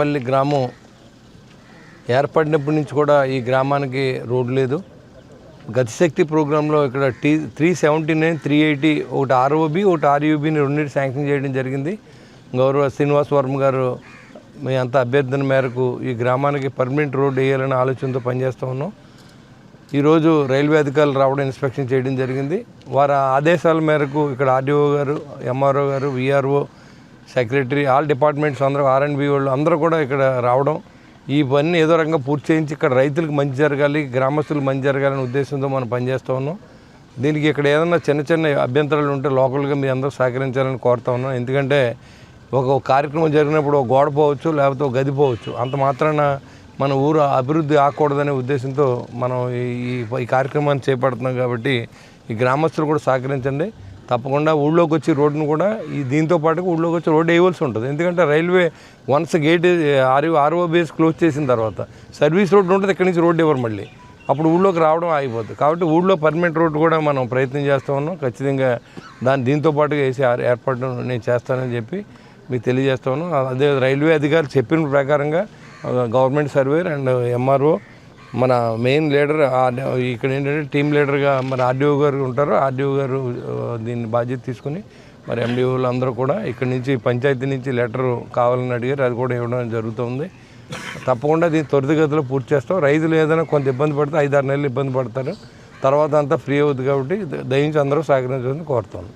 తాడేపల్లి గ్రామం ఏర్పడినప్పటి నుంచి కూడా ఈ గ్రామానికి రోడ్డు లేదు. గతిశక్తి ప్రోగ్రాంలో ఇక్కడ 379, 380 ఒకటి ఆర్ఓబి ఒకటి ఆర్యూబిని రెండింటి శాంక్షన్ చేయడం జరిగింది. గౌరవ శ్రీనివాస్ వర్మ గారు మీ అంత అభ్యర్థన మేరకు ఈ గ్రామానికి పర్మనెంట్ రోడ్డు వేయాలనే ఆలోచనతో పనిచేస్తూ ఉన్నాం. ఈరోజు రైల్వే అధికారులు రావడం ఇన్స్పెక్షన్ చేయడం జరిగింది. వారి ఆదేశాల మేరకు ఇక్కడ ఆర్డీఓ గారు, ఎంఆర్ఓ గారు, విఆర్ఓ, సెక్రటరీ, ఆల్ డిపార్ట్మెంట్స్ అందరూ, ఆర్ఎండ్బి వాళ్ళు అందరూ కూడా ఇక్కడ రావడం, ఈ పని ఏదో రకంగా పూర్తి చేయించి ఇక్కడ రైతులకు మంచి జరగాలి, గ్రామస్తులకు మంచి జరగాలనే ఉద్దేశంతో మనం పనిచేస్తూ ఉన్నాం. దీనికి ఇక్కడ ఏదైనా చిన్న చిన్న అభ్యంతరాలు ఉంటే లోకల్గా మీ అందరూ సహకరించాలని కోరుతా ఉన్నాం. ఎందుకంటే ఒక కార్యక్రమం జరిగినప్పుడు ఒక గోడ పోవచ్చు, లేకపోతే ఒక గది పోవచ్చు. అంత మాత్రాన మన ఊరు అభివృద్ధి ఆకూడదనే ఉద్దేశంతో మనం ఈ కార్యక్రమాన్ని చేపడుతున్నాం. కాబట్టి ఈ గ్రామస్తులు కూడా సహకరించండి. తప్పకుండా ఊళ్ళోకి వచ్చి రోడ్డును కూడా దీంతో పాటుగా ఊళ్ళోకి వచ్చి రోడ్డు వేయవలసి ఉంటుంది. ఎందుకంటే రైల్వే వన్స్ గేట్ ఆర్ఓబిఎస్ క్లోజ్ చేసిన తర్వాత సర్వీస్ రోడ్డు ఉంటుంది, ఇక్కడి నుంచి రోడ్డు ఇవ్వరు, మళ్ళీ అప్పుడు ఊళ్ళోకి రావడం ఆగిపోతుంది. కాబట్టి ఊళ్ళో పర్మనెంట్ రోడ్డు కూడా మనం ప్రయత్నం చేస్తూ ఉన్నాం. ఖచ్చితంగా దీంతో పాటుగా వేసే ఏర్పాటు నేను చేస్తానని చెప్పి మీకు తెలియజేస్తా ఉన్నాం. అదే రైల్వే అధికారులు చెప్పిన ప్రకారంగా గవర్నమెంట్ సర్వేర్ అండ్ ఎంఆర్ఓ, మన మెయిన్ లీడర్ ఇక్కడ ఏంటంటే టీమ్ లీడర్గా మన ఆర్డీఓ గారు ఉంటారు. ఆర్డీఓ గారు దీన్ని బాధ్యత తీసుకుని మరి ఎండిఓలు అందరూ కూడా ఇక్కడి నుంచి పంచాయతీ నుంచి లెటర్ కావాలని అడిగారు, అది కూడా ఇవ్వడం జరుగుతుంది. తప్పకుండా దీన్ని త్వరితగతిలో పూర్తి చేస్తాం. రైతులు ఏదైనా కొంత ఇబ్బంది పడితే 5-6 నెలలు ఇబ్బంది పడతారు, తర్వాత అంతా ఫ్రీ అవుతుంది. కాబట్టి దయించి అందరూ సహకరించాలని కోరుతాను.